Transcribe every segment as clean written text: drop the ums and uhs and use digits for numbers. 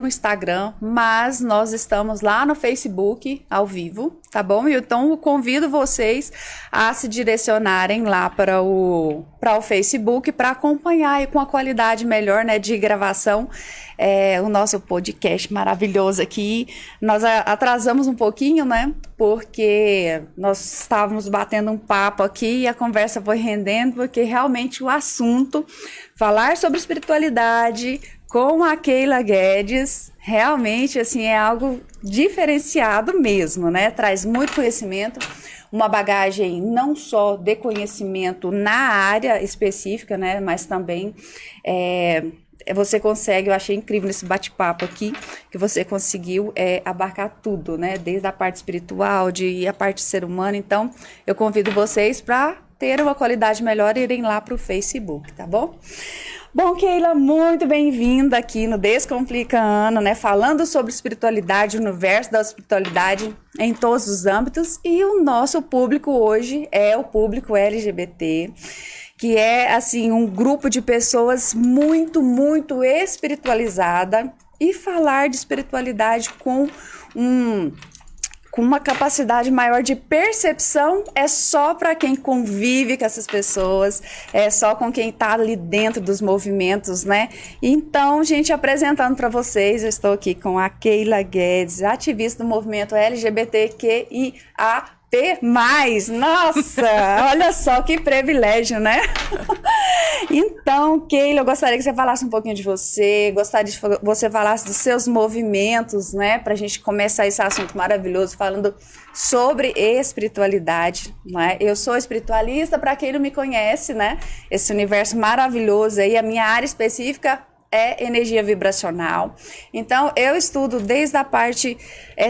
no Instagram, mas nós estamos lá no Facebook ao vivo, tá bom? Então eu convido vocês a se direcionarem lá para o Facebook para acompanhar aí com a qualidade melhor, né, de gravação, o nosso podcast maravilhoso aqui. Nós atrasamos um pouquinho, né? Porque nós estávamos batendo um papo aqui e a conversa foi rendendo, porque realmente o assunto, falar sobre espiritualidade com a Keila Guedes, realmente assim é algo diferenciado mesmo, né? Traz muito conhecimento, uma bagagem não só de conhecimento na área específica, né? Mas também você consegue, eu achei incrível nesse bate-papo aqui, que você conseguiu abarcar tudo, né? Desde a parte espiritual, a parte ser humano. Então, eu convido vocês para ter uma qualidade melhor e irem lá para o Facebook, tá bom? Bom, Keila, muito bem-vinda aqui no Descomplicando, né? Falando sobre espiritualidade, o universo da espiritualidade em todos os âmbitos. E o nosso público hoje é o público LGBT, que é, assim, um grupo de pessoas muito, muito espiritualizada. E falar de espiritualidade com uma capacidade maior de percepção é só para quem convive com essas pessoas, é só com quem está ali dentro dos movimentos, né? Então, gente, apresentando para vocês, eu estou aqui com a Keila Guedes, ativista do movimento LGBTQIA+. Nossa, olha só que privilégio, né? Então, Keila, eu gostaria que você falasse um pouquinho de você, gostaria que você falasse dos seus movimentos, né? Pra gente começar esse assunto maravilhoso falando sobre espiritualidade, né? Eu sou espiritualista, para quem não me conhece, né? Esse universo maravilhoso aí, a minha área específica é energia vibracional. Então, eu estudo desde a parte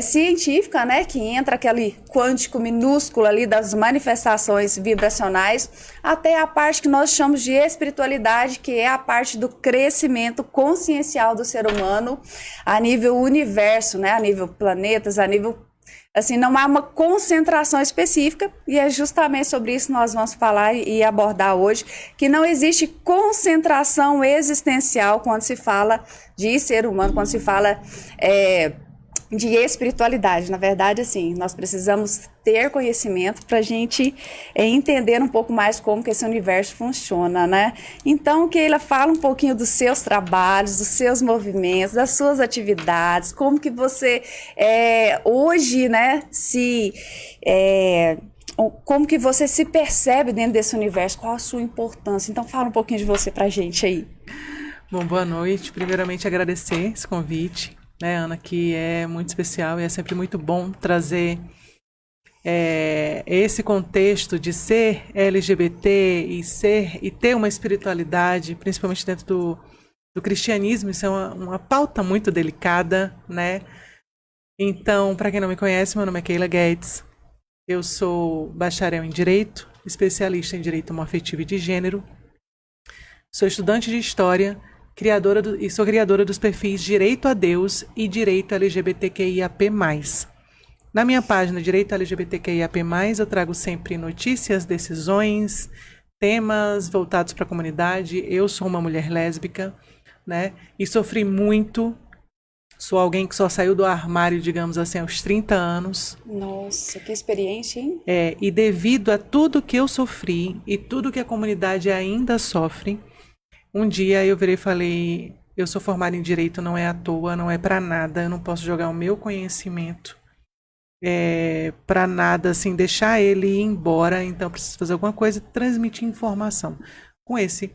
científica, né, que entra aquele quântico minúsculo ali das manifestações vibracionais, até a parte que nós chamamos de espiritualidade, que é a parte do crescimento consciencial do ser humano a nível universo, né, a nível planetas, a nível assim, não há uma concentração específica, e é justamente sobre isso que nós vamos falar e abordar hoje, que não existe concentração existencial quando se fala de ser humano, quando se fala de espiritualidade. Na verdade, assim, nós precisamos ter conhecimento para a gente entender um pouco mais como que esse universo funciona, né? Então, Keila, fala um pouquinho dos seus trabalhos, dos seus movimentos, das suas atividades, como que você hoje, né, como que você se percebe dentro desse universo, qual a sua importância. Então, fala um pouquinho de você para a gente aí. Bom, boa noite. Primeiramente, agradecer esse convite, né, Ana, que é muito especial e é sempre muito bom trazer esse contexto de ser LGBT e ter uma espiritualidade, principalmente dentro do cristianismo. Isso é uma pauta muito delicada, né? Então, para quem não me conhece, meu nome é Keila Guedes. Eu sou bacharel em Direito, especialista em Direito Homoafetivo e de Gênero. Sou estudante de História, sou criadora dos perfis Direito a Deus e Direito LGBTQIAP+. Na minha página Direito LGBTQIAP+, eu trago sempre notícias, decisões, temas voltados para a comunidade. Eu sou uma mulher lésbica, né? E sofri muito. Sou alguém que só saiu do armário, digamos assim, aos 30 anos. Nossa, que experiência, hein? E devido a tudo que eu sofri e tudo que a comunidade ainda sofre, um dia eu virei e falei, eu sou formada em Direito, não é à toa, não é para nada, eu não posso jogar o meu conhecimento para nada, assim, deixar ele ir embora, então eu preciso fazer alguma coisa e transmitir informação. Com esse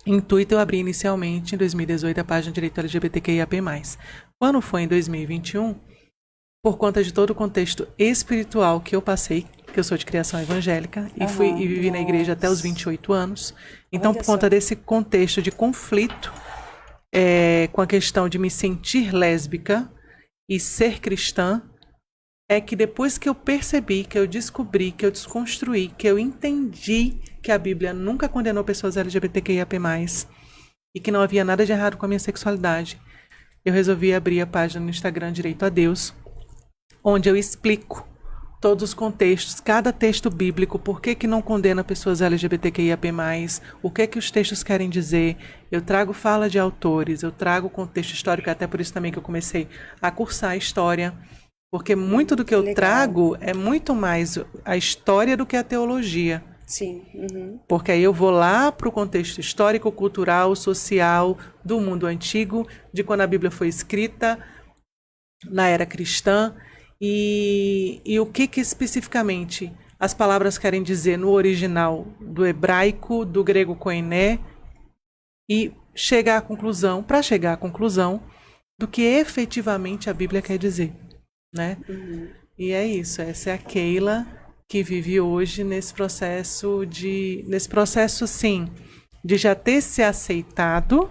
intuito, eu abri inicialmente, em 2018, a página Direito LGBTQIAP+. Quando foi em 2021, por conta de todo o contexto espiritual que eu passei, que eu sou de criação evangélica e vivi na igreja até os 28 anos. Então, por conta desse contexto de conflito com a questão de me sentir lésbica e ser cristã, é que depois que eu percebi, que eu descobri, que eu desconstruí, que eu entendi que a Bíblia nunca condenou pessoas LGBTQIAP+, e que não havia nada de errado com a minha sexualidade, eu resolvi abrir a página no Instagram Direito a Deus, onde eu explico todos os contextos, cada texto bíblico, por que não condena pessoas LGBTQIAP+, o que os textos querem dizer. Eu trago fala de autores, eu trago contexto histórico, até por isso também que eu comecei a cursar história, porque muito do que eu trago é muito mais a história do que a teologia. Sim. Uhum. Porque aí eu vou lá para o contexto histórico, cultural, social, do mundo antigo, de quando a Bíblia foi escrita, na era cristã, e o que especificamente as palavras querem dizer no original do hebraico, do grego koiné, e chegar à conclusão, para chegar à conclusão do que efetivamente a Bíblia quer dizer, né? Uhum. E é isso, essa é a Keila que vive hoje nesse processo assim, de já ter se aceitado.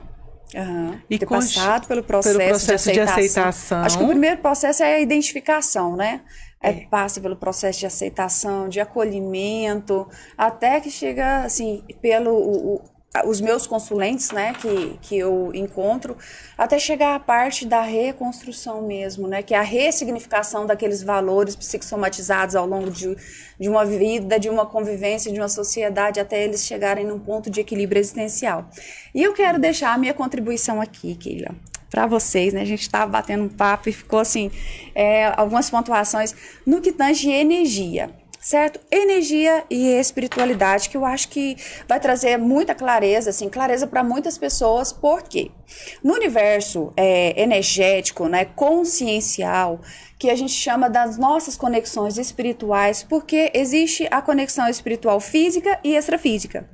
Uhum. E ter passado pelo processo de aceitação. Acho que o primeiro processo é a identificação, né? Passa pelo processo de aceitação, de acolhimento, até que chega, assim, os meus consulentes, né, que eu encontro, até chegar à parte da reconstrução mesmo, né, que é a ressignificação daqueles valores psicossomatizados ao longo de uma vida, de uma convivência, de uma sociedade, até eles chegarem num ponto de equilíbrio existencial. E eu quero deixar a minha contribuição aqui, Keila, para vocês, né? A gente estava batendo um papo e ficou assim, algumas pontuações no que tange energia. Certo? Energia e espiritualidade, que eu acho que vai trazer muita clareza, assim, clareza para muitas pessoas, porque no universo energético, né, consciencial, que a gente chama das nossas conexões espirituais, porque existe a conexão espiritual física e extrafísica.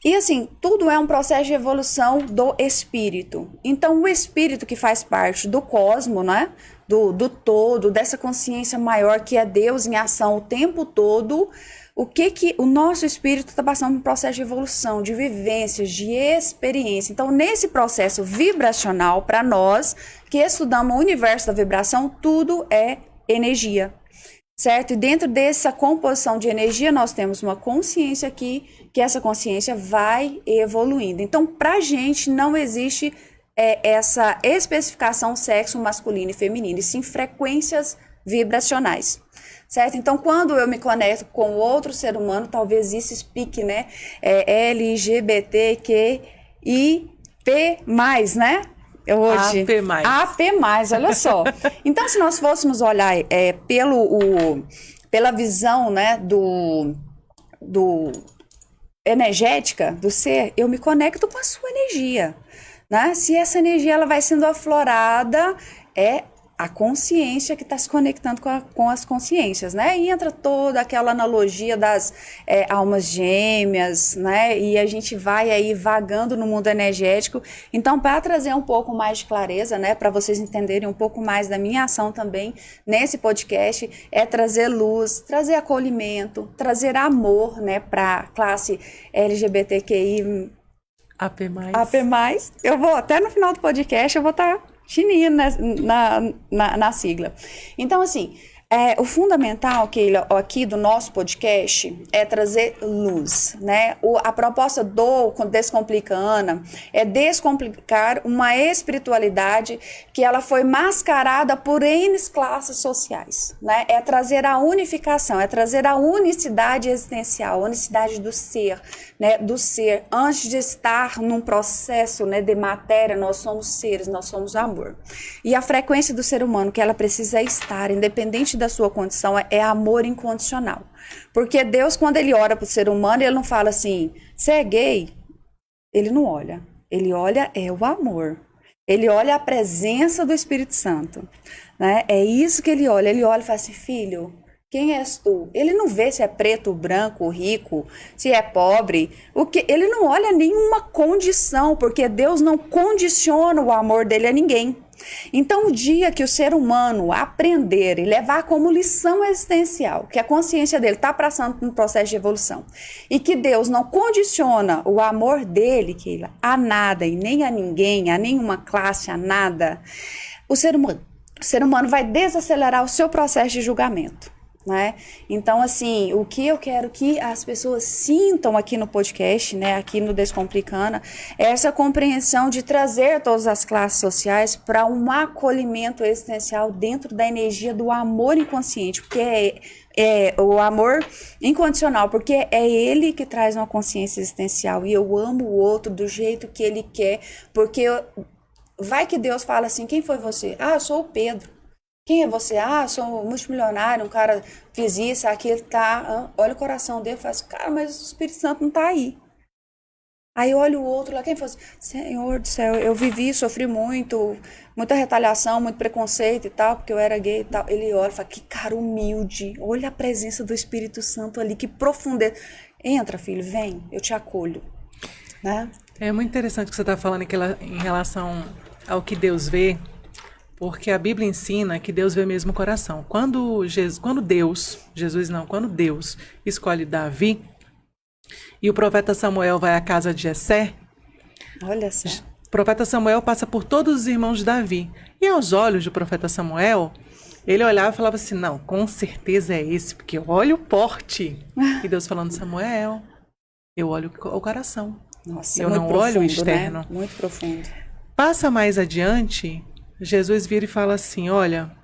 E assim, tudo é um processo de evolução do espírito. Então, o espírito que faz parte do cosmo, né? Do todo, dessa consciência maior que é Deus em ação o tempo todo, o que o nosso espírito está passando por um processo de evolução, de vivências, de experiência. Então, nesse processo vibracional, para nós que estudamos o universo da vibração, tudo é energia. Certo? E dentro dessa composição de energia, nós temos uma consciência aqui, que essa consciência vai evoluindo. Então, para a gente, não existe essa especificação sexo masculino e feminino, e sim frequências vibracionais. Certo? Então, quando eu me conecto com outro ser humano, talvez isso explique, né? LGBTQIP+, né? Hoje. AP+, olha só. Então, se nós fôssemos olhar pela visão, né, do energética do ser, eu me conecto com a sua energia, né? Se essa energia ela vai sendo aflorada, é a consciência que está se conectando com as consciências, né? E entra toda aquela analogia das almas gêmeas, né? E a gente vai aí vagando no mundo energético. Então, para trazer um pouco mais de clareza, né? Para vocês entenderem um pouco mais da minha ação também nesse podcast, é trazer luz, trazer acolhimento, trazer amor, né? Para a classe LGBTQI AP+. Eu vou, até no final do podcast, eu vou estar chininha na sigla. Então, assim, o fundamental, Keila, aqui do nosso podcast é trazer luz, né? A proposta do Descomplica Ana é descomplicar uma espiritualidade que ela foi mascarada por N classes sociais, né? É trazer a unificação, é trazer a unicidade existencial, a unicidade do ser, né? Do ser, antes de estar num processo, né, de matéria, nós somos seres, nós somos amor. E a frequência do ser humano que ela precisa estar, independente da sua condição, é amor incondicional. Porque Deus, quando ele ora para o ser humano, ele não fala assim, você é gay? Ele não olha. Ele olha o amor. Ele olha a presença do Espírito Santo, né? É isso que ele olha. Ele olha e fala assim, filho, quem és tu? Ele não vê se é preto, branco, rico, se é pobre. Ele não olha nenhuma condição, porque Deus não condiciona o amor dele a ninguém. Então, o dia que o ser humano aprender e levar como lição existencial que a consciência dele está passando por um processo de evolução e que Deus não condiciona o amor dele, Keila, a nada e nem a ninguém, a nenhuma classe, a nada, o ser humano vai desacelerar o seu processo de julgamento. né? Então, assim, o que eu quero que as pessoas sintam aqui no podcast, né, aqui no Descomplicando, é essa compreensão de trazer todas as classes sociais para um acolhimento existencial dentro da energia do amor inconsciente, porque é o amor incondicional, porque é ele que traz uma consciência existencial, e eu amo o outro do jeito que ele quer, porque vai que Deus fala assim, quem foi você? Ah, eu sou o Pedro. Quem é você? Ah, sou um multimilionário, um cara fez isso, aquilo, tá. Olha o coração dele e fala assim, cara, mas o Espírito Santo não tá aí. Aí olha o outro lá, quem fala assim, Senhor do céu, eu vivi, sofri muito, muita retaliação, muito preconceito e tal, porque eu era gay e tal. Ele olha e fala, que cara humilde, olha a presença do Espírito Santo ali, que profundeza. Entra, filho, vem, eu te acolho. Né? É muito interessante o que você está falando em relação ao que Deus vê, porque a Bíblia ensina que Deus vê mesmo o coração. Quando Deus escolhe Davi e o profeta Samuel vai à casa de Jessé, olha só. O profeta Samuel passa por todos os irmãos de Davi. E aos olhos do profeta Samuel, ele olhava e falava assim, não, com certeza é esse, porque olha o porte. E Deus falando, Samuel, eu olho o coração. Nossa, eu não olho o externo. Né? Muito profundo. Passa mais adiante, Jesus vira e fala assim, olha,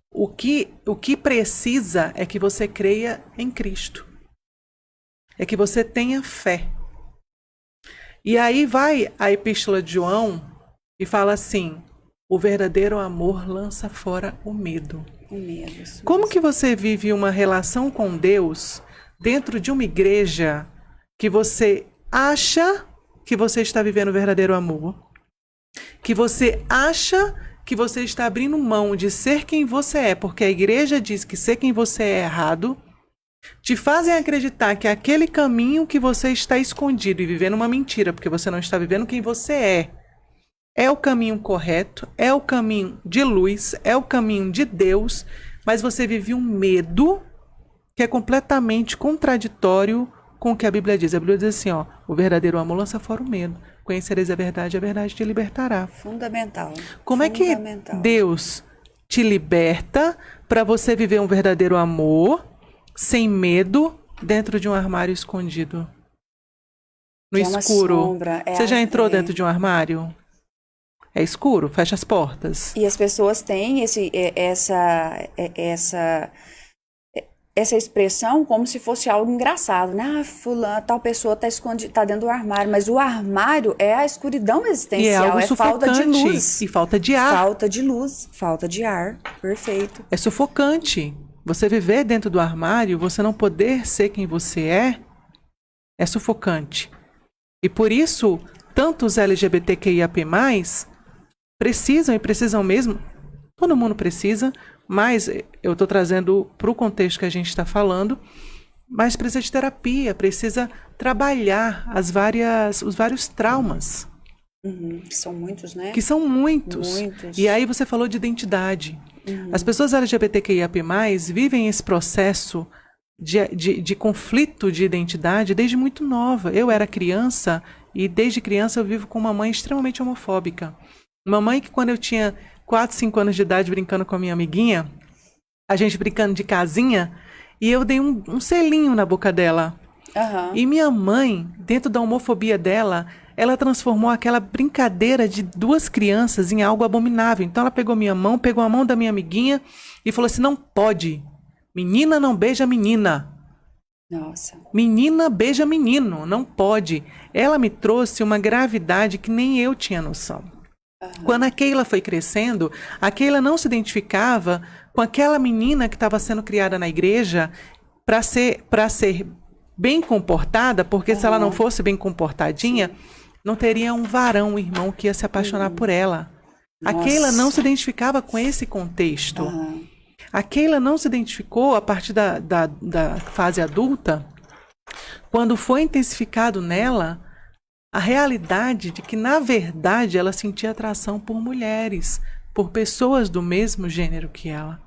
o que precisa é que você creia em Cristo. É que você tenha fé. E aí vai a epístola de João e fala assim, o verdadeiro amor lança fora o medo. O medo. Isso. Como que você vive uma relação com Deus dentro de uma igreja que você acha que você está vivendo o verdadeiro amor, que você acha que você está abrindo mão de ser quem você é, porque a igreja diz que ser quem você é errado, te fazem acreditar que aquele caminho que você está escondido e vivendo uma mentira, porque você não está vivendo quem você é o caminho correto, é o caminho de luz, é o caminho de Deus, mas você vive um medo que é completamente contraditório com o que a Bíblia diz. A Bíblia diz assim, ó, o verdadeiro amor lança fora o medo. Conhecereis a verdade te libertará. Fundamental. Como é que Deus te liberta para você viver um verdadeiro amor sem medo dentro de um armário escondido? No escuro. Sombra, você já entrou dentro de um armário? É escuro, fecha as portas. E as pessoas têm essa expressão como se fosse algo engraçado, né? Ah, fulano, tal pessoa está escondida, tá dentro do armário, mas o armário é a escuridão existencial, e é algo falta de luz. E falta de ar. Falta de luz, falta de ar, perfeito. É sufocante. Você viver dentro do armário, você não poder ser quem você é sufocante. E por isso, tanto os LGBTQIAP+, precisam mesmo, todo mundo precisa, mas eu estou trazendo para o contexto que a gente está falando, mas precisa de terapia, precisa trabalhar os vários traumas. Que são muitos, né? Que são muitos. E aí você falou de identidade. As pessoas LGBTQIAP+, vivem esse processo de conflito de identidade desde muito nova. Eu era criança e desde criança eu vivo com uma mãe extremamente homofóbica. Uma mãe que quando eu tinha 4, 5 anos de idade brincando com a minha amiguinha, a gente brincando de casinha, e eu dei um selinho na boca dela. E minha mãe, dentro da homofobia dela, ela transformou aquela brincadeira de 2 crianças em algo abominável. Então ela pegou minha mão, pegou a mão da minha amiguinha e falou assim, não pode. Menina não beija menina. Nossa. Menina beija menino, não pode. Ela me trouxe uma gravidade que nem eu tinha noção. Quando a Keila foi crescendo, a Keila não se identificava com aquela menina que estava sendo criada na igreja para ser bem comportada, porque se ela não fosse bem comportadinha, não teria um varão, um irmão que ia se apaixonar por ela. Nossa. A Keila não se identificava com esse contexto. A Keila não se identificou a partir da fase adulta, quando foi intensificado nela a realidade de que, na verdade, ela sentia atração por mulheres, por pessoas do mesmo gênero que ela.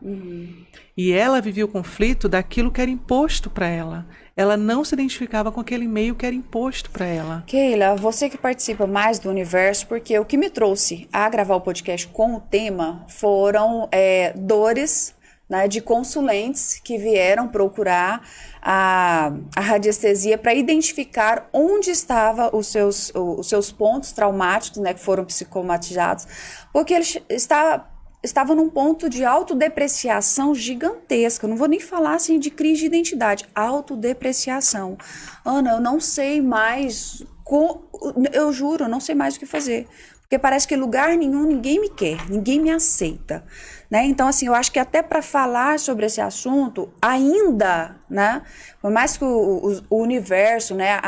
E ela vivia o conflito daquilo que era imposto para ela. Ela não se identificava com aquele meio que era imposto para ela. Keila, você que participa mais do universo, porque o que me trouxe a gravar o podcast com o tema foram dores né, de consulentes que vieram procurar a radiestesia para identificar onde estavam os seus pontos traumáticos, né, que foram psicomatizados, porque ele estava num ponto de autodepreciação gigantesca. Eu não vou nem falar assim de crise de identidade, autodepreciação. Ana, eu não sei mais, eu juro, eu não sei mais o que fazer. Porque parece que em lugar nenhum ninguém me quer, ninguém me aceita, né? Então, assim, eu acho que até para falar sobre esse assunto, ainda, né? Por mais que o universo, né?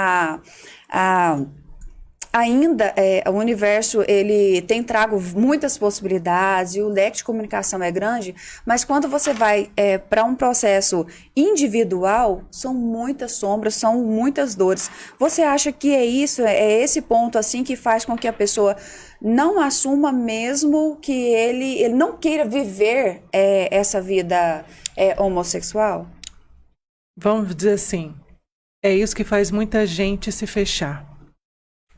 Ainda o universo ele tem trago muitas possibilidades e o leque de comunicação é grande, mas quando você vai para um processo individual, são muitas sombras, são muitas dores. Você acha que é esse ponto assim que faz com que a pessoa não assuma mesmo que ele não queira viver essa vida homossexual? Vamos dizer assim, é isso que faz muita gente se fechar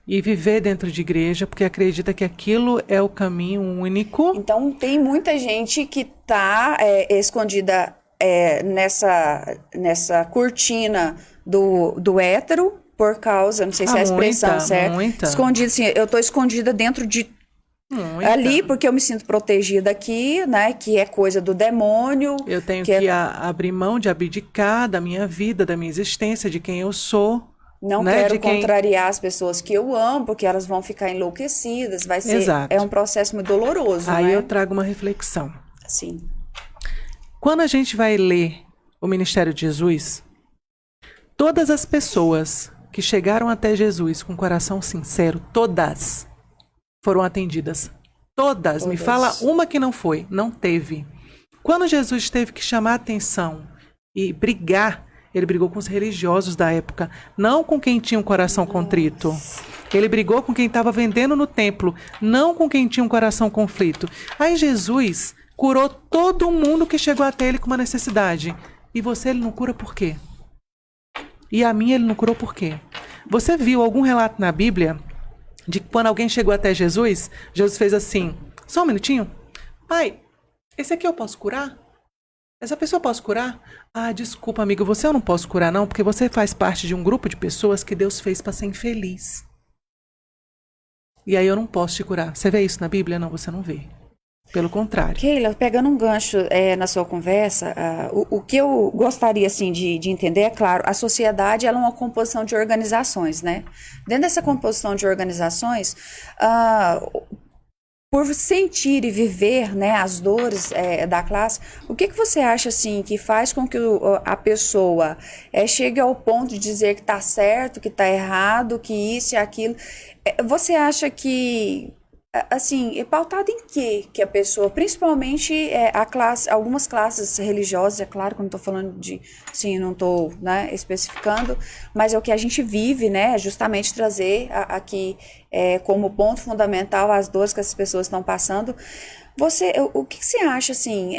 e viver dentro de igreja, porque acredita que aquilo é o caminho único. Então, tem muita gente que está escondida nessa cortina do hétero, por causa, não sei se é a expressão certa. Muita. Escondida, assim, eu estou escondida dentro de ali, porque eu me sinto protegida aqui, né, que é coisa do demônio. Eu tenho que abrir mão de abdicar da minha vida, da minha existência, de quem eu sou. Não quero contrariar as pessoas que eu amo, porque elas vão ficar enlouquecidas. Vai ser um processo muito doloroso. Aí né? eu trago uma reflexão. Sim. Quando a gente vai ler o Ministério de Jesus, todas as pessoas que chegaram até Jesus com coração sincero, todas foram atendidas. Todas. Me fala uma que não foi. Não teve. Quando Jesus teve que chamar a atenção e brigar, ele brigou com os religiosos da época, não com quem tinha um coração contrito. Ele brigou com quem estava vendendo no templo, não com quem tinha um coração conflito. Aí Jesus curou todo mundo que chegou até ele com uma necessidade. E você, ele não cura por quê? E a minha, ele não curou por quê? Você viu algum relato na Bíblia de que quando alguém chegou até Jesus, Jesus fez assim, só um minutinho. Pai, esse aqui eu posso curar? Essa pessoa eu posso curar? Ah, desculpa, amigo, você eu não posso curar não, porque você faz parte de um grupo de pessoas que Deus fez para ser infeliz. E aí eu não posso te curar. Você vê isso na Bíblia? Não, você não vê. Pelo contrário. Keila, pegando um gancho na sua conversa, o que eu gostaria assim, de entender, é claro, a sociedade ela é uma composição de organizações, né? Dentro dessa composição de organizações, por sentir e viver, né, as dores da classe, o que você acha assim que faz com que a pessoa chegue ao ponto de dizer que está certo, que está errado, que isso e aquilo? Você acha que, assim, é pautado em quê que a pessoa, principalmente algumas classes religiosas, é claro que eu não estou falando de, sim, não estou, né, especificando, mas é o que a gente vive, né, justamente trazer aqui como ponto fundamental as dores que as pessoas estão passando. O que você acha, assim,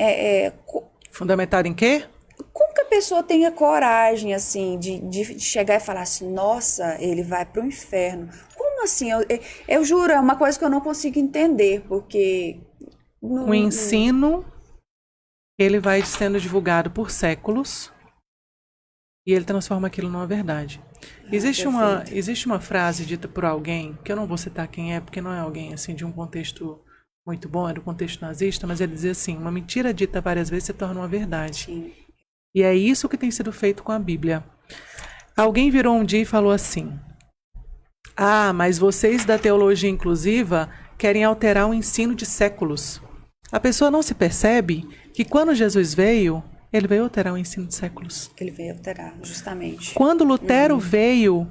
fundamentado em quê? Como que a pessoa tenha coragem, assim, de chegar e falar assim, nossa, ele vai para o inferno? Como assim? Eu juro, é uma coisa que eu não consigo entender, porque... O ensino, ele vai sendo divulgado por séculos e ele transforma aquilo numa verdade. Existe uma frase dita por alguém, que eu não vou citar quem é, porque não é alguém assim de um contexto muito bom, é do contexto nazista, mas ele dizia assim, uma mentira dita várias vezes se torna uma verdade. Sim. E é isso que tem sido feito com a Bíblia. Alguém virou um dia e falou assim, mas vocês da teologia inclusiva querem alterar o ensino de séculos. A pessoa não se percebe que quando Jesus veio, ele veio alterar o ensino de séculos. Ele veio alterar, justamente. Quando Lutero veio,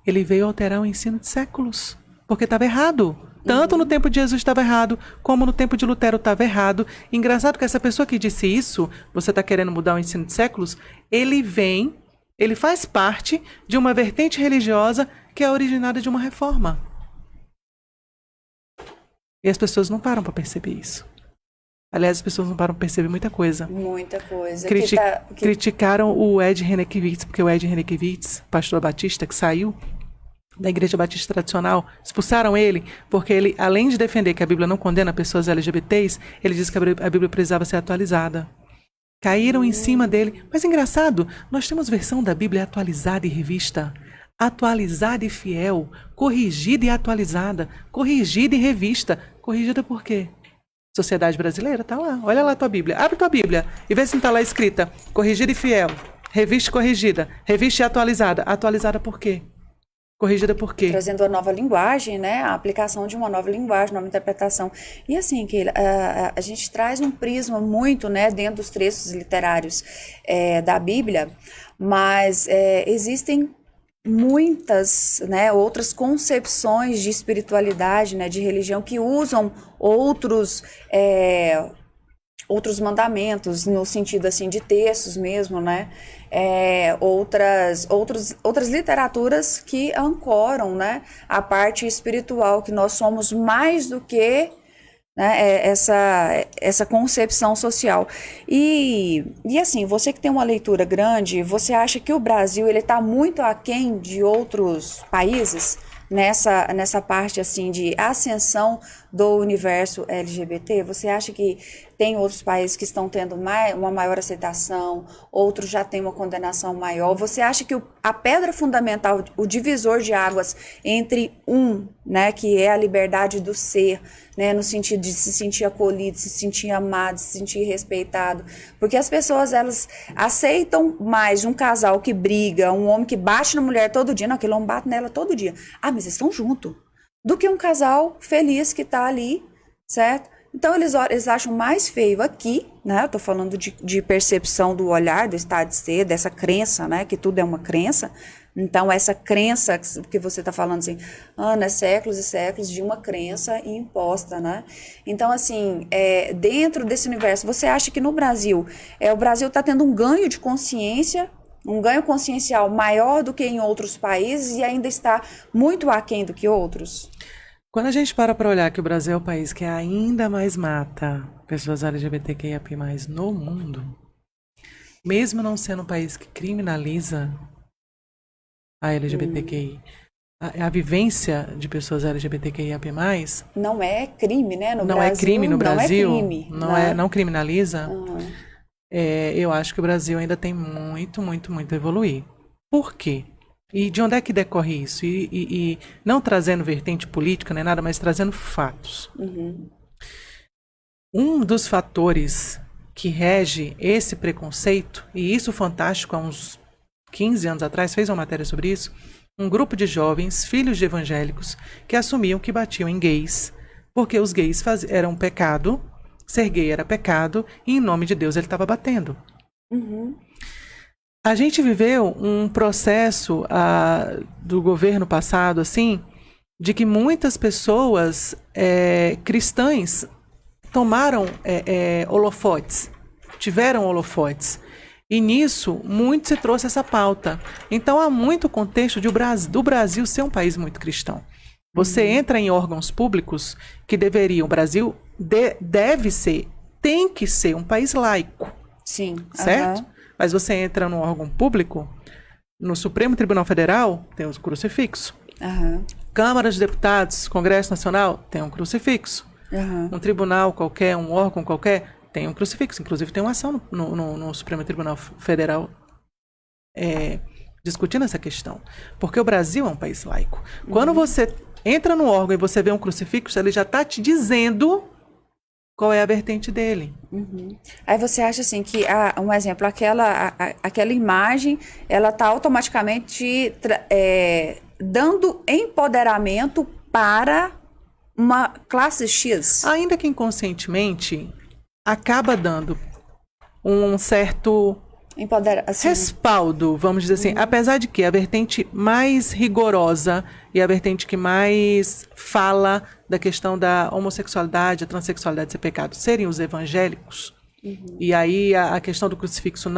ele veio alterar o ensino de séculos, porque estava errado. Tanto no tempo de Jesus estava errado, como no tempo de Lutero estava errado. Engraçado que essa pessoa que disse isso, você está querendo mudar o ensino de séculos, ele faz parte de uma vertente religiosa que é originada de uma reforma. E as pessoas não param para perceber isso. Aliás, as pessoas não param para perceber muita coisa. Muita coisa. Criticaram o Ed Renekiewicz, porque o Ed Renekiewicz, pastor batista, que saiu da Igreja Batista Tradicional, expulsaram ele, porque ele, além de defender que a Bíblia não condena pessoas LGBTs, ele disse que a Bíblia precisava ser atualizada. Caíram em cima dele. Mas engraçado, nós temos versão da Bíblia atualizada e revista. Atualizada e fiel. Corrigida e atualizada. Corrigida e revista. Corrigida por quê? Sociedade Brasileira, tá lá. Olha lá a tua Bíblia. Abre tua Bíblia e vê se não tá lá escrita. Corrigida e fiel. Revista e corrigida. Revista e atualizada. Atualizada por quê? Corrigida por quê? Trazendo a nova linguagem, né? A aplicação de uma nova linguagem, nova interpretação. E assim, Keila, a gente traz um prisma muito, né, dentro dos trechos literários da Bíblia, mas existem muitas, né, outras concepções de espiritualidade, né, de religião que usam outros mandamentos, no sentido assim de textos mesmo, né? Outras literaturas que ancoram, né, a parte espiritual, que nós somos mais do que, né, essa concepção social. E assim, você que tem uma leitura grande, você acha que o Brasil ele está muito aquém de outros países nessa parte assim de ascensão do universo LGBT? Você acha que tem outros países que estão tendo uma maior aceitação, outros já têm uma condenação maior? Você acha que a pedra fundamental, o divisor de águas entre né, que é a liberdade do ser, né, no sentido de se sentir acolhido, se sentir amado, se sentir respeitado, porque as pessoas elas aceitam mais um casal que briga, um homem que bate na mulher todo dia, não, aquele homem bate nela todo dia, mas eles estão juntos, do que um casal feliz que está ali, certo? Então eles acham mais feio aqui, né? Eu tô falando de percepção do olhar, do estado de ser, dessa crença, né? Que tudo é uma crença. Então essa crença que você tá falando assim, Ana, séculos e séculos de uma crença imposta, né? Então assim, dentro desse universo, você acha que no Brasil, o Brasil tá tendo um ganho de consciência, um ganho consciencial maior do que em outros países e ainda está muito aquém do que outros? Quando a gente para olhar que o Brasil é o país que ainda mais mata pessoas LGBTQIAP+, no mundo, mesmo não sendo um país que criminaliza a LGBTQI, a vivência de pessoas LGBTQIAP+, não é crime, né? No não Brasil, é crime no Brasil, não é crime, né? não criminaliza, eu acho que o Brasil ainda tem muito, muito, muito a evoluir. Por quê? E de onde é que decorre isso? E não trazendo vertente política nem nada, mas trazendo fatos. Um dos fatores que rege esse preconceito, e isso Fantástico há uns 15 anos atrás fez uma matéria sobre isso, um grupo de jovens, filhos de evangélicos, que assumiam que batiam em gays, porque os gays eram pecado, ser gay era pecado, e em nome de Deus ele estava batendo. A gente viveu um processo do governo passado, assim, de que muitas pessoas cristãs tomaram holofotes, tiveram holofotes. E nisso, muito se trouxe essa pauta. Então, há muito contexto do Brasil ser um país muito cristão. Você entra em órgãos públicos que deveriam, o Brasil tem que ser um país laico. Sim. Certo? Mas você entra num órgão público, no Supremo Tribunal Federal, tem um crucifixo. Câmara de Deputados, Congresso Nacional, tem um crucifixo. Um tribunal qualquer, um órgão qualquer, tem um crucifixo. Inclusive tem uma ação no Supremo Tribunal Federal discutindo essa questão. Porque o Brasil é um país laico. Quando você entra no órgão e você vê um crucifixo, ele já está te dizendo qual é a vertente dele. Aí você acha assim que, um exemplo, aquela imagem, ela está automaticamente dando empoderamento para uma classe X? Ainda que inconscientemente, acaba dando um certo respaldo, vamos dizer assim. Apesar de que a vertente mais rigorosa e a vertente que mais fala da questão da homossexualidade, a transexualidade ser pecado, serem os evangélicos. E aí a questão do crucifixo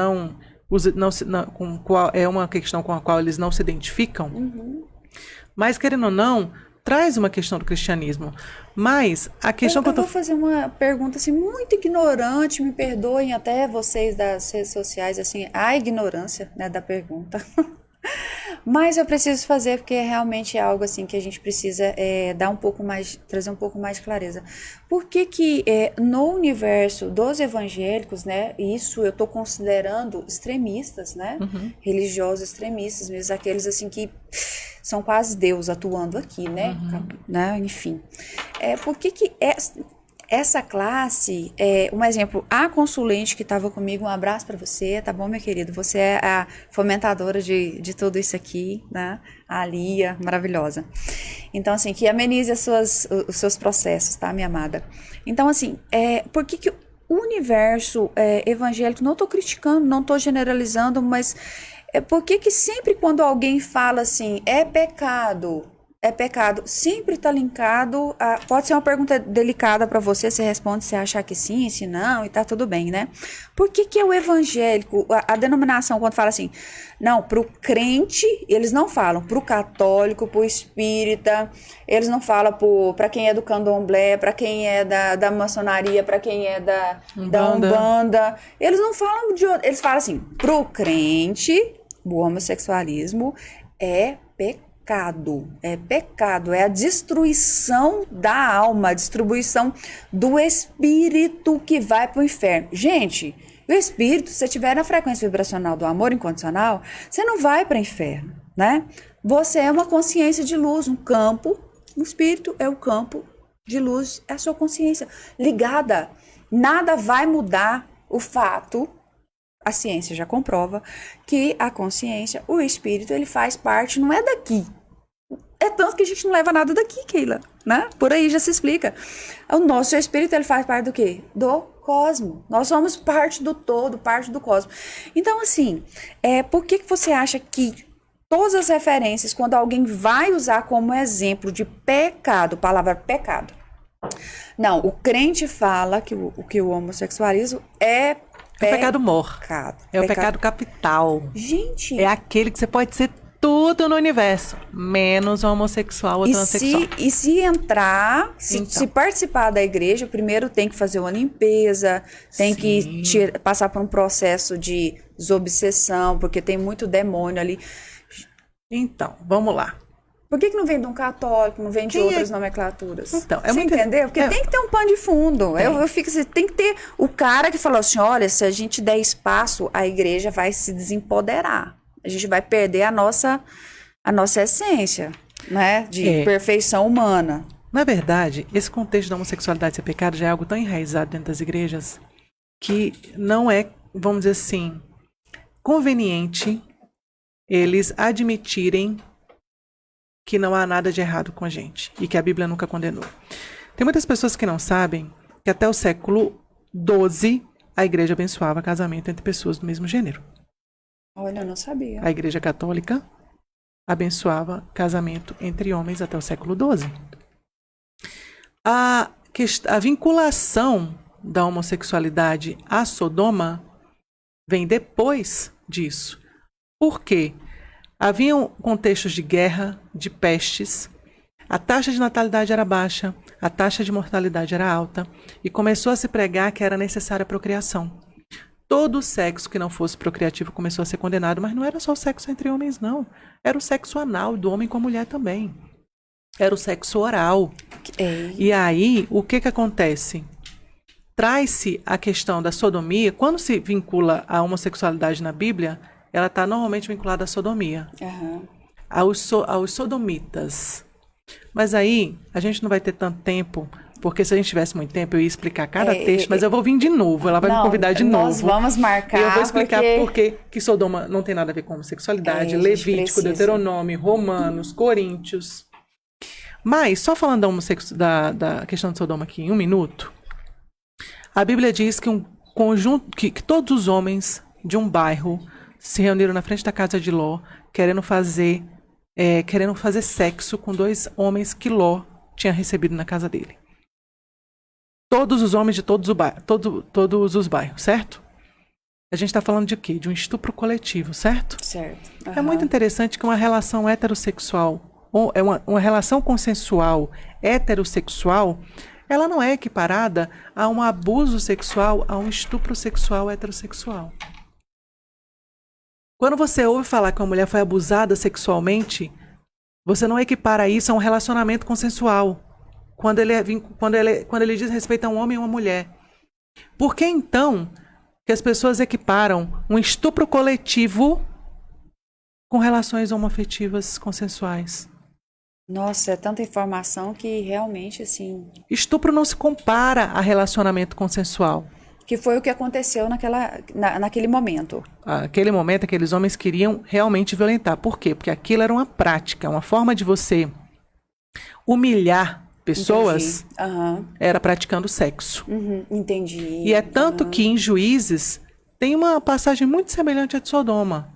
é uma questão com a qual eles não se identificam. Mas, querendo ou não, traz uma questão do cristianismo. Mas a questão eu vou fazer uma pergunta assim, muito ignorante, me perdoem até vocês das redes sociais, assim, a ignorância, né, da pergunta. Mas eu preciso fazer porque realmente é algo assim que a gente precisa dar um pouco mais, trazer um pouco mais de clareza. Por que que no universo dos evangélicos, né, isso eu estou considerando extremistas, né, religiosos extremistas, mesmo aqueles assim que são quase Deus atuando aqui, né, né, enfim. Por que que essa classe, um exemplo, a consulente que estava comigo, um abraço para você, tá bom, meu querido? Você é a fomentadora de tudo isso aqui, né? A Lia, maravilhosa. Então, assim, que amenize os seus processos, tá, minha amada? Então, assim, por que que o universo evangélico, não estou criticando, não estou generalizando, mas por que que sempre quando alguém fala assim, é pecado, sempre está linkado a... Pode ser uma pergunta delicada para você, você responde se achar que sim, se não, e tá tudo bem, né? Por que que é o evangélico, a denominação, quando fala assim, não, pro crente, eles não falam, pro católico, pro espírita, eles não falam para quem é do candomblé, para quem é da maçonaria, para quem é da Umbanda, eles não falam eles falam assim, pro crente, o homossexualismo é pecado. É pecado, é a destruição da alma, a destruição do espírito que vai para o inferno. Gente, o espírito, se você estiver na frequência vibracional do amor incondicional, você não vai para o inferno, né? Você é uma consciência de luz, um campo, o espírito é o campo de luz, é a sua consciência ligada. Nada vai mudar o fato. A ciência já comprova que a consciência, o espírito, ele faz parte, não é daqui. É tanto que a gente não leva nada daqui, Keila, né? Por aí já se explica. O nosso espírito, ele faz parte do quê? Do cosmo. Nós somos parte do todo, parte do cosmo. Então, assim, por que você acha que todas as referências, quando alguém vai usar como exemplo de pecado, palavra pecado, não, o crente fala que o homossexualismo é o pecado mor. O pecado capital. Gente. É aquele que você pode ser tudo no universo, menos homossexual ou transexual. E se entrar, se participar da igreja, primeiro tem que fazer uma limpeza, tem que passar por um processo de desobsessão, porque tem muito demônio ali. Então, vamos lá. Por que não vem de um católico, não vem de outras nomenclaturas? Então, você entendeu? Porque tem que ter um pano de fundo. Eu fico assim, tem que ter o cara que falou assim, olha, se a gente der espaço, a igreja vai se desempoderar. A gente vai perder a nossa essência, né? De perfeição humana. Na verdade, esse contexto da homossexualidade ser pecado já é algo tão enraizado dentro das igrejas que não é, vamos dizer assim, conveniente eles admitirem que não há nada de errado com a gente e que a Bíblia nunca condenou. Tem muitas pessoas que não sabem que até o século XII a igreja abençoava casamento entre pessoas do mesmo gênero. Olha, eu não sabia. A igreja católica abençoava casamento entre homens até o século XII. A vinculação da homossexualidade a Sodoma vem depois disso. Por quê? Haviam contextos de guerra, de pestes, a taxa de natalidade era baixa, a taxa de mortalidade era alta e começou a se pregar que era necessária a procriação. Todo sexo que não fosse procriativo começou a ser condenado, mas não era só o sexo entre homens, não. Era o sexo anal do homem com a mulher também. Era o sexo oral. E aí, o que acontece? Traz-se a questão da sodomia. Quando se vincula a homossexualidade na Bíblia, ela está normalmente vinculada à sodomia. Aos sodomitas. Mas aí, a gente não vai ter tanto tempo, porque se a gente tivesse muito tempo, eu ia explicar cada texto, mas eu vou vir de novo, ela vai me convidar de novo. Nós vamos marcar. E eu vou explicar porque que Sodoma não tem nada a ver com homossexualidade, Levítico, Deuteronômio, Romanos, Coríntios. Mas, só falando da questão de Sodoma aqui em um minuto, a Bíblia diz que um conjunto, que todos os homens de um bairro se reuniram na frente da casa de Ló, querendo fazer sexo com dois homens que Ló tinha recebido na casa dele. Todos os homens de todos os bairros, certo? A gente está falando de quê? De um estupro coletivo, certo? Certo. É muito interessante que uma relação heterossexual, ou uma relação consensual heterossexual, ela não é equiparada a um abuso sexual, a um estupro sexual heterossexual. Quando você ouve falar que uma mulher foi abusada sexualmente, você não equipara isso a um relacionamento consensual. Quando ele diz respeito a um homem e uma mulher. Por que então que as pessoas equiparam um estupro coletivo com relações homoafetivas consensuais? Nossa, é tanta informação que realmente, assim... Estupro não se compara a relacionamento consensual. Que foi o que aconteceu naquele momento. Naquele momento, aqueles homens queriam realmente violentar. Por quê? Porque aquilo era uma prática, uma forma de você humilhar pessoas, era praticando sexo. Entendi. E é tanto que em Juízes tem uma passagem muito semelhante à de Sodoma.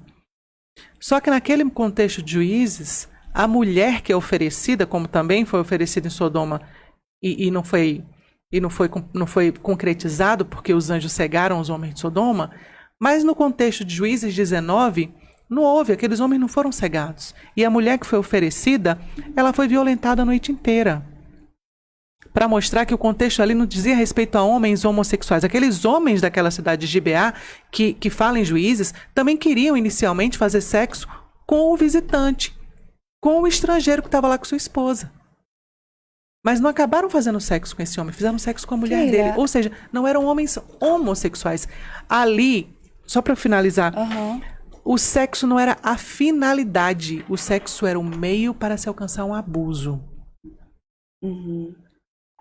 Só que naquele contexto de Juízes, a mulher que é oferecida, como também foi oferecida em Sodoma, e não foi concretizado porque os anjos cegaram os homens de Sodoma, mas no contexto de Juízes 19, não houve, aqueles homens não foram cegados. E a mulher que foi oferecida, ela foi violentada a noite inteira. Para mostrar que o contexto ali não dizia respeito a homens homossexuais. Aqueles homens daquela cidade de Gibeá, que falam em Juízes, também queriam inicialmente fazer sexo com o visitante, com o estrangeiro que estava lá com sua esposa. Mas não acabaram fazendo sexo com esse homem, fizeram sexo com a mulher dele. Ou seja, não eram homens homossexuais. Ali, só para finalizar, o sexo não era a finalidade, o sexo era o meio para se alcançar um abuso.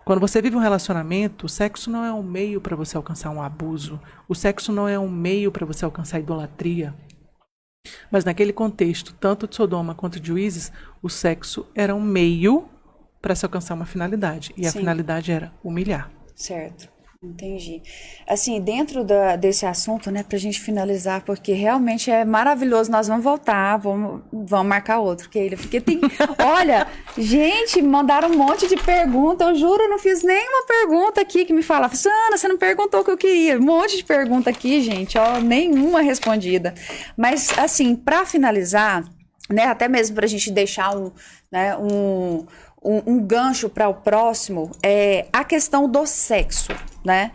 Quando você vive um relacionamento, o sexo não é um meio para você alcançar um abuso. O sexo não é um meio para você alcançar a idolatria. Mas naquele contexto, tanto de Sodoma quanto de Juízes, o sexo era um meio para se alcançar uma finalidade. E a finalidade era humilhar. Certo. Entendi. Assim, dentro desse assunto, né, pra gente finalizar, porque realmente é maravilhoso, nós vamos voltar, vamos marcar outro, Keila, porque tem... Olha, gente, mandaram um monte de perguntas, eu juro, eu não fiz nenhuma pergunta aqui que me falava, Sana, você não perguntou o que eu queria, um monte de pergunta aqui, gente, ó, nenhuma respondida. Mas, assim, pra finalizar, né, até mesmo pra gente deixar um gancho para o próximo, é a questão do sexo, né?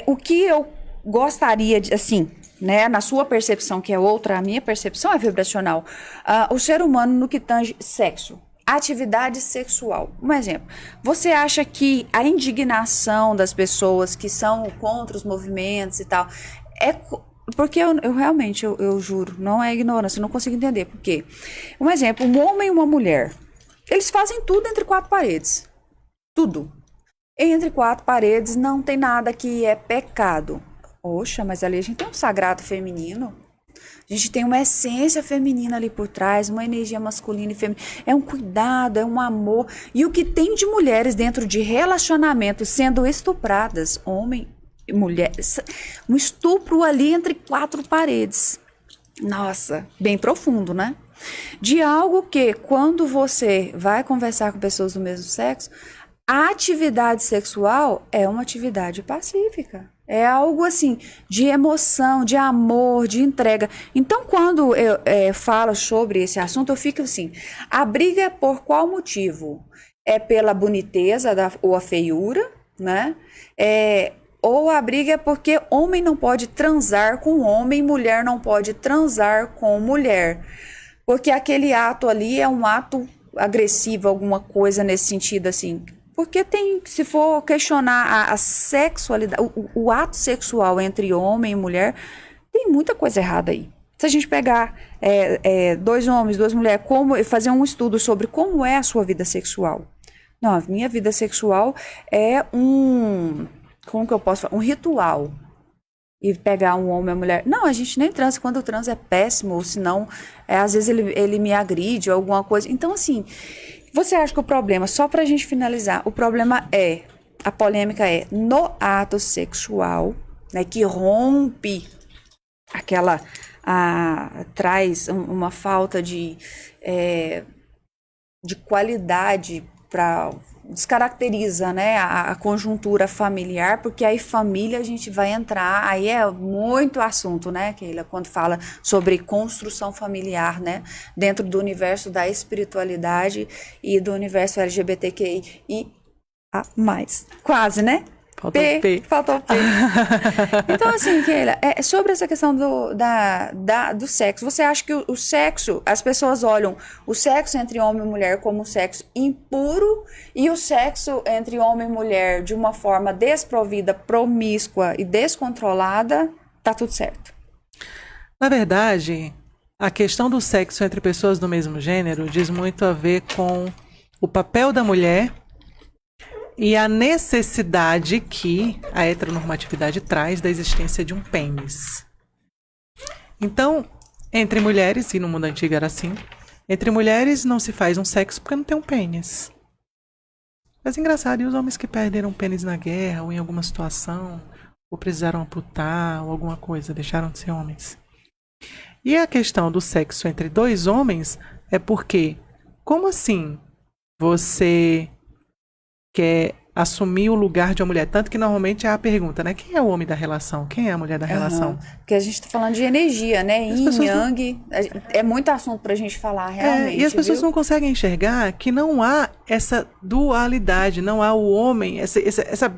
O que eu gostaria de, assim, né, na sua percepção, que é outra, a minha percepção é vibracional, o ser humano no que tange sexo, atividade sexual. Um exemplo, você acha que a indignação das pessoas que são contra os movimentos e tal, porque eu realmente, eu juro, não é ignorância, eu não consigo entender por quê. Um exemplo, um homem e uma mulher, eles fazem tudo entre quatro paredes. Tudo. Entre quatro paredes não tem nada que é pecado. Poxa, mas ali a gente tem um sagrado feminino. A gente tem uma essência feminina ali por trás, uma energia masculina e feminina. É um cuidado, é um amor. E o que tem de mulheres dentro de relacionamento sendo estupradas, homem e mulher, um estupro ali entre quatro paredes. Nossa, bem profundo, né? De algo que, quando você vai conversar com pessoas do mesmo sexo, a atividade sexual é uma atividade pacífica. É algo assim, de emoção, de amor, de entrega. Então, quando eu falo sobre esse assunto, eu fico assim, a briga é por qual motivo? É pela boniteza ou a feiura, né? Ou a briga é porque homem não pode transar com homem, mulher não pode transar com mulher. Porque aquele ato ali é um ato agressivo, alguma coisa nesse sentido, assim. Porque se for questionar a sexualidade, o ato sexual entre homem e mulher, tem muita coisa errada aí. Se a gente pegar dois homens, duas mulheres, fazer um estudo sobre como é a sua vida sexual. Não, a minha vida sexual é como que eu posso falar? Um ritual. E pegar um homem e uma mulher. Não, a gente nem transa. Quando transa é péssimo, ou senão, às vezes ele me agride ou alguma coisa. Então, assim, você acha que o problema, só pra gente finalizar, a polêmica é no ato sexual, né, que rompe traz uma falta de qualidade descaracteriza, né, a conjuntura familiar, porque aí família a gente vai entrar, aí é muito assunto, né, Keila, quando fala sobre construção familiar, né, dentro do universo da espiritualidade e do universo LGBTQI e a mais. Quase, né? Faltou o P. Faltou o P. Então, assim, Keila, sobre essa questão do sexo, você acha que o sexo, as pessoas olham o sexo entre homem e mulher como um sexo impuro e o sexo entre homem e mulher de uma forma desprovida, promíscua e descontrolada, tá tudo certo? Na verdade, a questão do sexo entre pessoas do mesmo gênero diz muito a ver com o papel da mulher e a necessidade que a heteronormatividade traz da existência de um pênis. Então, entre mulheres, e no mundo antigo era assim, entre mulheres não se faz um sexo porque não tem um pênis. Mas engraçado, e os homens que perderam pênis na guerra ou em alguma situação, ou precisaram amputar ou alguma coisa, deixaram de ser homens. E a questão do sexo entre dois homens é porque, como assim você quer assumir o lugar de uma mulher? Tanto que normalmente é a pergunta, né? Quem é o homem da relação? Quem é a mulher da relação? Porque a gente tá falando de energia, né? Yin, yang, é muito assunto pra gente falar, realmente. E as pessoas não conseguem enxergar que não há essa dualidade, não há o homem, essa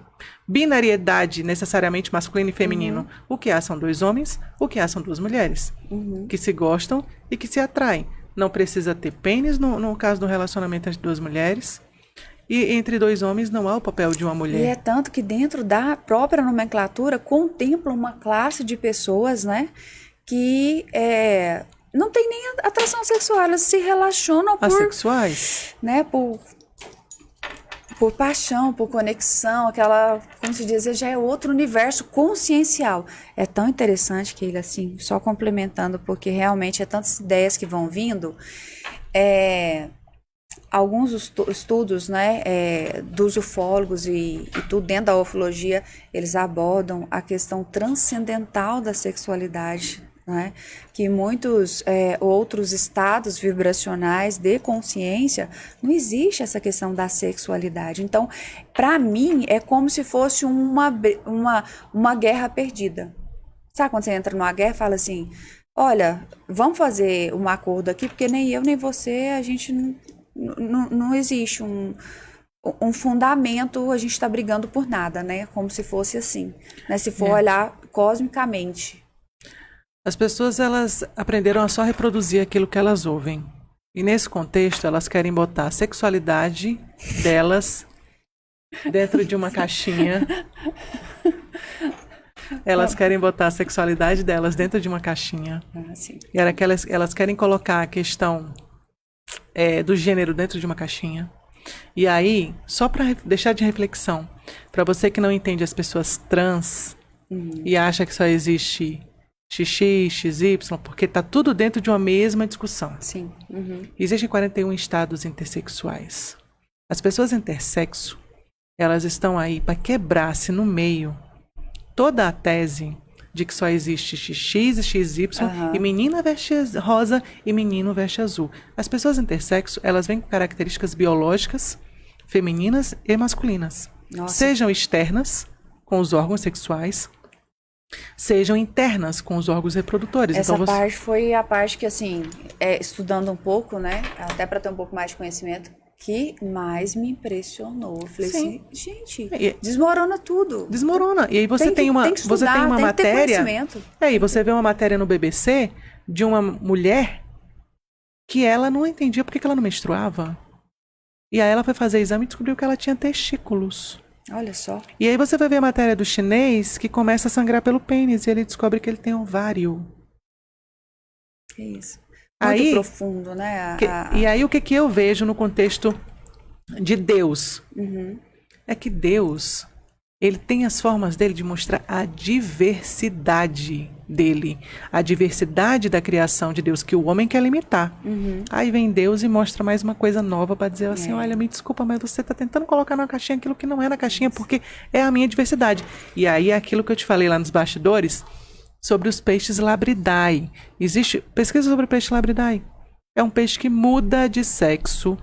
binariedade necessariamente masculino e feminino. O que há são dois homens, o que há são duas mulheres, que se gostam e que se atraem. Não precisa ter pênis no caso do relacionamento entre duas mulheres. E entre dois homens não há o papel de uma mulher. E é tanto que dentro da própria nomenclatura contempla uma classe de pessoas, né, que não tem nem atração sexual, elas se relacionam por... Assexuais? Né, por paixão, por conexão, aquela, como se diz, já é outro universo consciencial. É tão interessante que ele, assim, só complementando, porque realmente é tantas ideias que vão vindo, alguns estudos, né, dos ufólogos e tudo dentro da ufologia, eles abordam a questão transcendental da sexualidade, né, que muitos outros estados vibracionais de consciência não existe essa questão da sexualidade. Então, para mim, é como se fosse uma guerra perdida. Sabe quando você entra numa guerra e fala assim, olha, vamos fazer um acordo aqui, porque nem eu nem você, a gente não existe um fundamento, a gente está brigando por nada, né? Como se fosse assim, né? Se for olhar cosmicamente. As pessoas, elas aprenderam a só reproduzir aquilo que elas ouvem. E nesse contexto, elas querem botar a sexualidade delas dentro de uma caixinha. Elas querem botar a sexualidade delas dentro de uma caixinha. Sim. E elas querem colocar a questão do gênero dentro de uma caixinha. E aí, só para deixar de reflexão, para você que não entende as pessoas trans e acha que só existe XX, XY, porque está tudo dentro de uma mesma discussão. Sim. Existem 41 estados intersexuais. As pessoas intersexo, elas estão aí para quebrar-se no meio toda a tese de que só existe XX e XY, e menina veste rosa e menino veste azul. As pessoas intersexo, elas vêm com características biológicas, femininas e masculinas. Nossa. Sejam externas, com os órgãos sexuais, sejam internas, com os órgãos reprodutores. Essa então, parte foi a parte que, assim, estudando um pouco, né, até para ter um pouco mais de conhecimento, que mais me impressionou. Eu falei assim, gente, desmorona tudo. Desmorona. E aí você tem uma matéria. E você vê uma matéria no BBC de uma mulher que ela não entendia por que ela não menstruava. E aí ela foi fazer exame e descobriu que ela tinha testículos. Olha só. E aí você vai ver a matéria do chinês que começa a sangrar pelo pênis e ele descobre que ele tem ovário. Que isso. Muito profundo, né? E aí o que eu vejo no contexto de Deus? É que Deus, ele tem as formas dele de mostrar a diversidade dele. A diversidade da criação de Deus, que o homem quer limitar. Aí vem Deus e mostra mais uma coisa nova para dizer assim, olha, me desculpa, mas você está tentando colocar na caixinha aquilo que não é na caixinha, porque é a minha diversidade. E aí é aquilo que eu te falei lá nos bastidores, sobre os peixes labridae. Existe pesquisa sobre o peixe labridae. É um peixe que muda de sexo.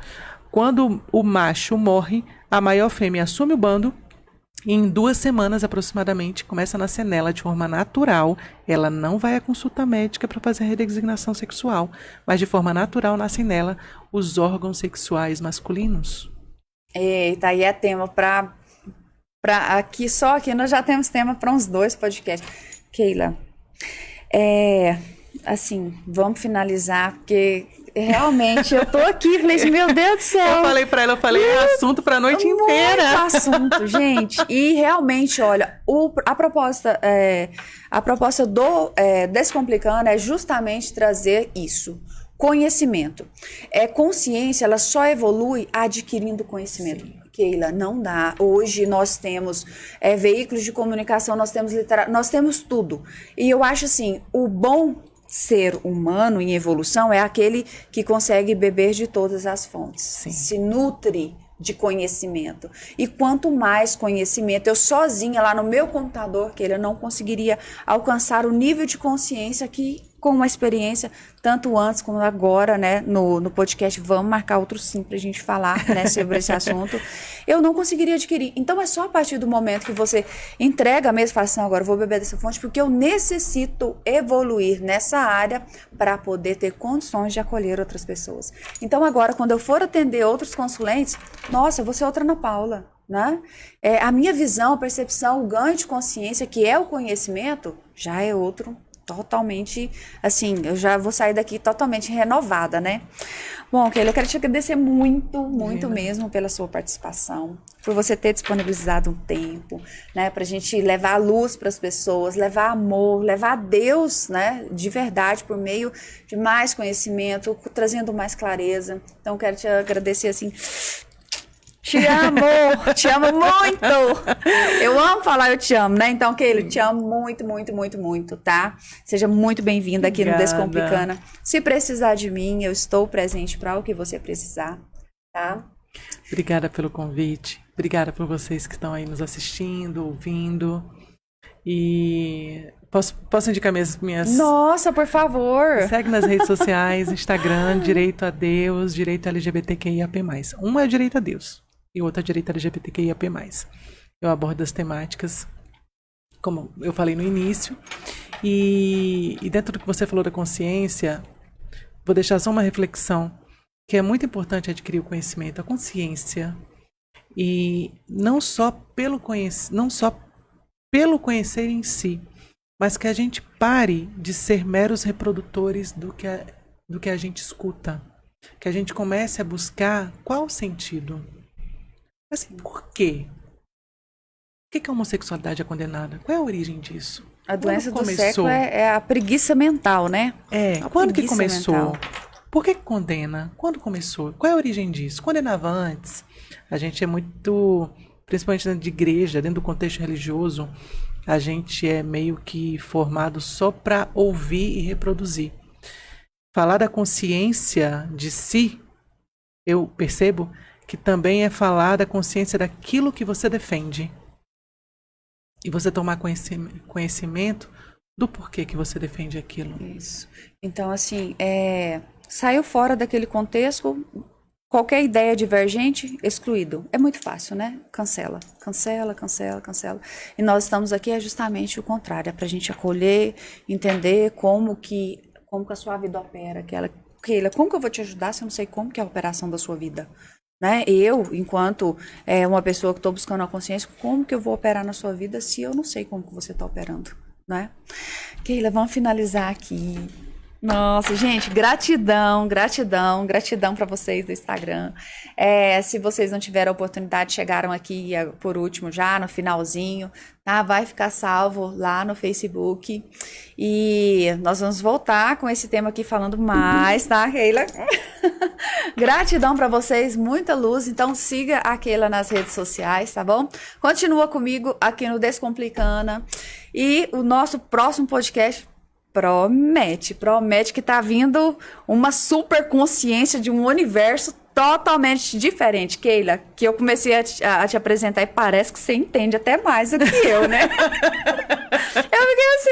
Quando o macho morre, a maior fêmea assume o bando e em 2 semanas aproximadamente começa a nascer nela de forma natural. Ela não vai à consulta médica para fazer a redesignação sexual, mas de forma natural nascem nela os órgãos sexuais masculinos. Eita, aí é tema para Aqui, só aqui nós já temos tema para uns 2 podcasts. Keila, assim, vamos finalizar, porque realmente eu tô aqui, falei assim, meu Deus do céu. Eu falei pra ela, é assunto pra noite inteira. Muito assunto, gente. E realmente, olha, a proposta do Descomplicando é justamente trazer isso. Conhecimento. Consciência, ela só evolui adquirindo conhecimento. Sim. Keila, não dá. Hoje nós temos veículos de comunicação, nós temos literatura, nós temos tudo. E eu acho assim, o bom ser humano em evolução é aquele que consegue beber de todas as fontes. Sim. Se nutre de conhecimento. E quanto mais conhecimento, eu sozinha lá no meu computador, que eu não conseguiria alcançar o nível de consciência que com uma experiência, tanto antes como agora, né, no podcast, vamos marcar outro sim pra gente falar, né, sobre esse assunto, eu não conseguiria adquirir. Então é só a partir do momento que você entrega mesmo, fala assim, agora eu vou beber dessa fonte, porque eu necessito evoluir nessa área para poder ter condições de acolher outras pessoas. Então agora, quando eu for atender outros consulentes, nossa, eu vou ser outra Ana Paula, né? A minha visão, a percepção, o ganho de consciência, que é o conhecimento, já é outro totalmente, assim, eu já vou sair daqui totalmente renovada, né? Bom, Keila, eu quero te agradecer muito mesmo pela sua participação, por você ter disponibilizado um tempo, né, pra gente levar a luz para as pessoas, levar amor, levar Deus, né, de verdade, por meio de mais conhecimento, trazendo mais clareza. Então, eu quero te agradecer, assim, te amo muito. Eu amo falar eu te amo, né? Então, Keila, te amo muito, tá? Seja muito bem-vinda aqui no Descomplicando. Se precisar de mim, eu estou presente para o que você precisar, tá? Obrigada pelo convite. Obrigada por vocês que estão aí nos assistindo, ouvindo. E posso indicar minhas... Nossa, por favor! Segue nas redes sociais, Instagram, Direito a Deus, Direito LGBTQIAP+. Uma é Direito a Deus e outra é Direito LGBTQIAP+. Eu abordo as temáticas, como eu falei no início, e dentro do que você falou da consciência, vou deixar só uma reflexão, que é muito importante adquirir o conhecimento, a consciência, e não só pelo conhecer em si, mas que a gente pare de ser meros reprodutores do que a gente escuta, que a gente comece a buscar qual o sentido. Assim, por quê? Por que a homossexualidade é condenada? Qual é a origem disso? A doença do século é a preguiça mental, né? Quando que começou? Mental. Por que condena? Quando começou? Qual é a origem disso? Condenava antes? A gente é muito, principalmente dentro de igreja, dentro do contexto religioso, a gente é meio que formado só para ouvir e reproduzir. Falar da consciência de si, eu percebo que também é falar da consciência daquilo que você defende. E você tomar conhecimento do porquê que você defende aquilo. Isso. Então, assim, saiu fora daquele contexto, qualquer ideia divergente, excluído. É muito fácil, né? Cancela. E nós estamos aqui justamente o contrário, é pra gente acolher, entender como que a sua vida opera. Keila, como que eu vou te ajudar se eu não sei como que é a operação da sua vida? Né? Eu, enquanto uma pessoa que estou buscando a consciência, como que eu vou operar na sua vida se eu não sei como que você está operando, né? Keila, vamos finalizar aqui. Nossa, gente, gratidão para vocês do Instagram. Se vocês não tiveram a oportunidade, chegaram aqui por último já, no finalzinho, tá? Vai ficar salvo lá no Facebook. E nós vamos voltar com esse tema aqui falando mais, tá, Keila? Gratidão para vocês, muita luz. Então siga a Keila nas redes sociais, tá bom? Continua comigo aqui no Descomplicando. E o nosso próximo podcast promete que tá vindo uma super consciência de um universo totalmente diferente, Keila, que eu comecei a te apresentar e parece que você entende até mais do que eu, né? Eu fiquei assim,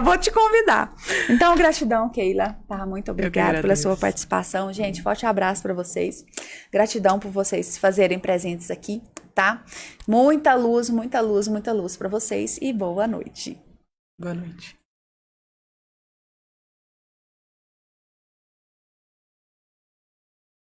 vou te convidar. Então, gratidão, Keila, tá? Muito obrigada pela sua participação. Gente, forte abraço para vocês. Gratidão por vocês se fazerem presentes aqui, tá? Muita luz para vocês e boa noite. Boa noite.